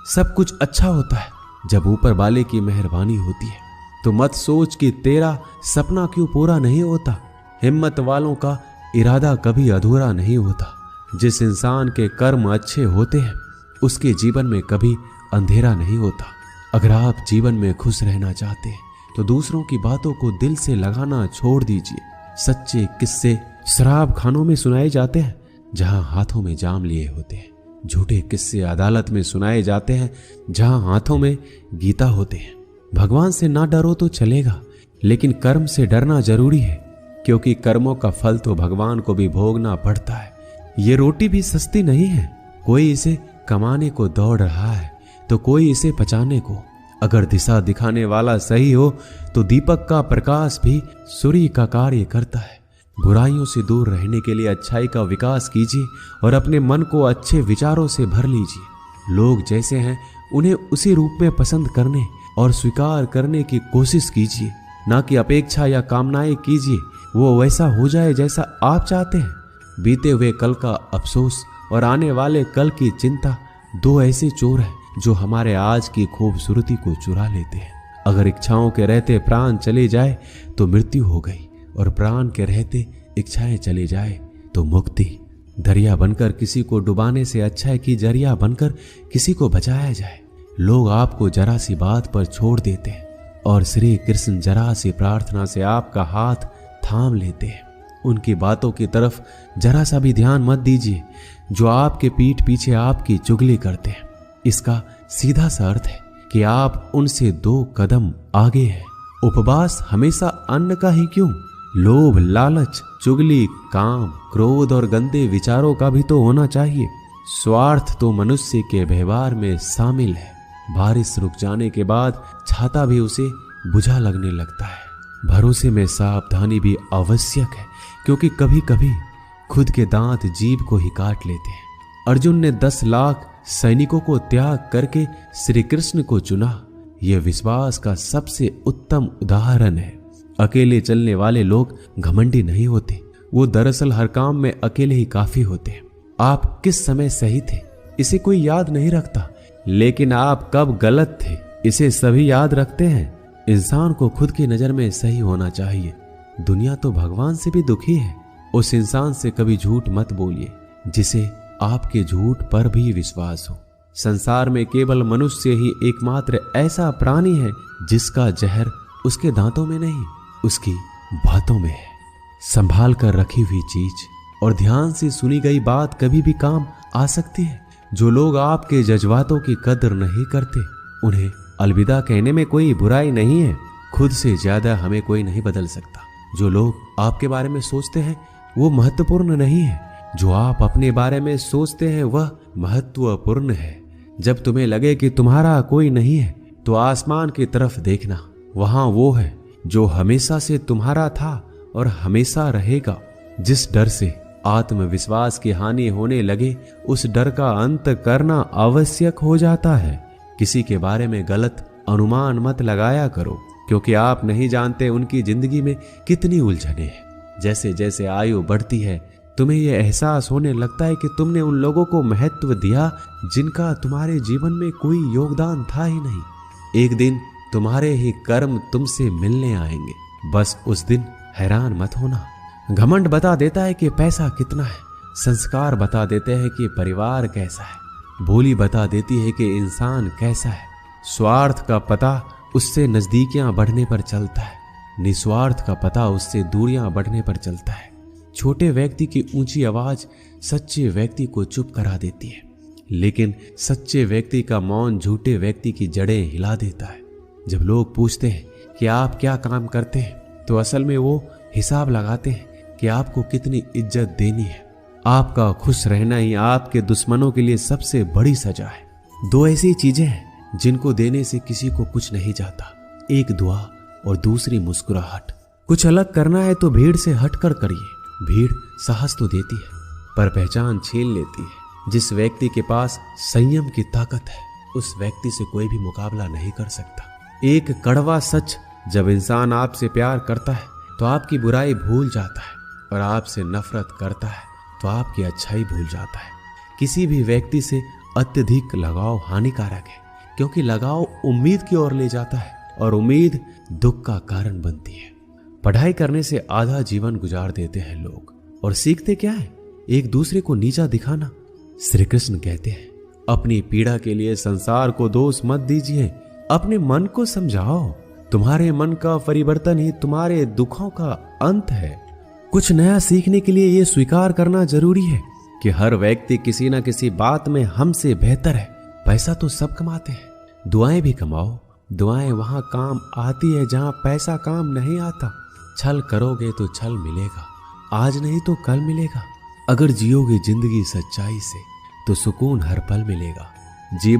सब कुछ अच्छा होता है जब ऊपर वाले की मेहरबानी होती है। तो मत सोच कि तेरा सपना क्यों पूरा नहीं होता। हिम्मत वालों का इरादा कभी अधूरा नहीं होता। जिस इंसान के कर्म अच्छे होते हैं उसके जीवन में कभी अंधेरा नहीं होता। अगर आप जीवन में खुश रहना चाहते हैं तो दूसरों की बातों को दिल से लगाना छोड़ दीजिए। सच्चे किस्से शराब खानों में सुनाए जाते हैं जहां हाथों में जाम लिए होते हैं। झूठे किस्से अदालत में सुनाए जाते हैं जहां हाथों में गीता होते हैं। भगवान से ना डरो तो चलेगा, लेकिन कर्म से डरना जरूरी है, क्योंकि कर्मों का फल तो भगवान को भी भोगना पड़ता है। ये रोटी भी सस्ती नहीं है। कोई इसे कमाने को दौड़ रहा है तो कोई इसे पचाने को। अगर दिशा दिखाने वाला सही हो तो दीपक का प्रकाश भी सूर्य का कार्य करता है। बुराइयों से दूर रहने के लिए अच्छाई का विकास कीजिए और अपने मन को अच्छे विचारों से भर लीजिए। लोग जैसे हैं उन्हें उसी रूप में पसंद करने और स्वीकार करने की कोशिश कीजिए, ना कि अपेक्षा या कामनाएं कीजिए वो वैसा हो जाए जैसा आप चाहते हैं। बीते हुए कल का अफसोस और आने वाले कल की चिंता दो ऐसे चोर हैं जो हमारे आज की खूबसूरती को चुरा लेते हैं। अगर इच्छाओं के रहते प्राण चले जाए तो मृत्यु हो गई, और प्राण के रहते इच्छाएं चले जाए तो मुक्ति। दरिया बनकर किसी को डुबाने से अच्छा है कि जरिया बनकर किसी को बचाया जाए। लोग आपको जरा सी बात पर छोड़ देते हैं और श्री कृष्ण जरा सी प्रार्थना से आपका हाथ थाम लेते हैं। उनकी बातों की तरफ जरा सा भी ध्यान मत दीजिए जो आपके पीठ पीछे आपकी चुगली करते हैं। इसका सीधा सा अर्थ है कि आप उनसे 2 कदम आगे हैं। उपवास हमेशा अन्न का ही क्यों, लोभ, लालच, चुगली, काम, क्रोध और गंदे विचारों का भी तो होना चाहिए। स्वार्थ तो मनुष्य के व्यवहार में शामिल है। बारिश रुक जाने के बाद छाता भी उसे बुझा लगने लगता है। भरोसे में सावधानी भी आवश्यक है, क्योंकि कभी कभी खुद के दांत जीभ को ही काट लेते हैं। अर्जुन ने 10 लाख सैनिकों को त्याग करके श्री कृष्ण को चुना। यह विश्वास का सबसे उत्तम उदाहरण है। अकेले चलने वाले लोग घमंडी नहीं होते, वो दरअसल हर काम में अकेले ही काफी होते हैं। आप किस समय सही थे इसे कोई याद नहीं रखता, लेकिन आप कब गलत थे इसे सभी याद रखते हैं। इंसान को खुद की नजर में सही होना चाहिए। दुनिया तो भगवान से भी दुखी है। उस इंसान से कभी झूठ मत बोलिए जिसे आपके झूठ पर भी विश्वास हो। संसार में केवल मनुष्य ही एकमात्र ऐसा प्राणी है जिसका जहर उसके दांतों में नहीं, उसकी बातों में है। संभाल कर रखी हुई चीज और ध्यान से सुनी गई बात कभी भी काम आ सकती है। जो लोग आपके जज्बातों की कदर नहीं करते उन्हें अलविदा कहने में कोई बुराई नहीं है। खुद से ज्यादा हमें कोई नहीं बदल सकता। जो लोग आपके बारे में सोचते हैं वो महत्वपूर्ण नहीं है, जो आप अपने बारे में सोचते हैं वह महत्वपूर्ण है। जब तुम्हें लगे कि तुम्हारा कोई नहीं है तो आसमान की तरफ देखना, वहां वो है जो हमेशा से तुम्हारा था और हमेशा रहेगा। जिस डर से आत्मविश्वास की हानि होने लगे उस डर का अंत करना आवश्यक हो जाता है। किसी के बारे में गलत अनुमान मत लगाया करो, क्योंकि आप नहीं जानते उनकी जिंदगी में कितनी उलझनें हैं। जैसे जैसे आयु बढ़ती है तुम्हें यह एहसास होने लगता है कि तुमने उन लोगों को महत्व दिया जिनका तुम्हारे जीवन में कोई योगदान था ही नहीं। एक दिन तुम्हारे ही कर्म तुमसे मिलने आएंगे। बस उस दिन हैरान मत होना। घमंड बता देता है कि पैसा कितना है, संस्कार बता देते हैं कि परिवार कैसा है, बोली बता देती है कि इंसान कैसा है। स्वार्थ का पता उससे नजदीकियां बढ़ने पर चलता है, निस्वार्थ का पता उससे दूरियां बढ़ने पर चलता है। छोटे व्यक्ति की ऊंची आवाज सच्चे व्यक्ति को चुप करा देती है, लेकिन सच्चे व्यक्ति का मौन झूठे व्यक्ति की जड़ें हिला देता है। जब लोग पूछते हैं कि आप क्या काम करते हैं तो असल में वो हिसाब लगाते हैं कि आपको कितनी इज्जत देनी है। आपका खुश रहना ही आपके दुश्मनों के लिए सबसे बड़ी सजा है। 2 ऐसी चीजें हैं जिनको देने से किसी को कुछ नहीं जाता, एक दुआ और दूसरी मुस्कुराहट। कुछ अलग करना है तो भीड़ से हटकर करिए। भीड़ साहस तो देती है पर पहचान छीन लेती है। जिस व्यक्ति के पास संयम की ताकत है उस व्यक्ति से कोई भी मुकाबला नहीं कर सकता। एक कड़वा सच, जब इंसान आपसे प्यार करता है तो आपकी बुराई भूल जाता है, और आपसे नफरत करता है तो आपकी अच्छाई भूल जाता है। किसी भी व्यक्ति से अत्यधिक लगाव हानिकारक है, क्योंकि लगाव उम्मीद की ओर ले जाता है और उम्मीद दुख का कारण बनती है। पढ़ाई करने से आधा जीवन गुजार देते हैं लोग और सीखते क्या है? एक दूसरे को नीचा दिखाना। श्री कृष्ण कहते हैं, अपनी पीड़ा के लिए संसार को दोष मत दीजिए, अपने मन को समझाओ। तुम्हारे मन का परिवर्तन ही तुम्हारे दुखों का अंत है। कुछ नया सीखने के लिए यह स्वीकार करना जरूरी है कि हर व्यक्ति किसी न किसी बात में हमसे बेहतर है। पैसा तो सब कमाते हैं, दुआएं भी कमाओ। दुआएं वहां काम आती है जहां पैसा काम नहीं आता। छल करोगे तो छल मिलेगा, आज नहीं तो कल मिलेगा। अगर जियोगे जिंदगी सच्चाई से तो सुकून हर पल मिलेगा। जीवन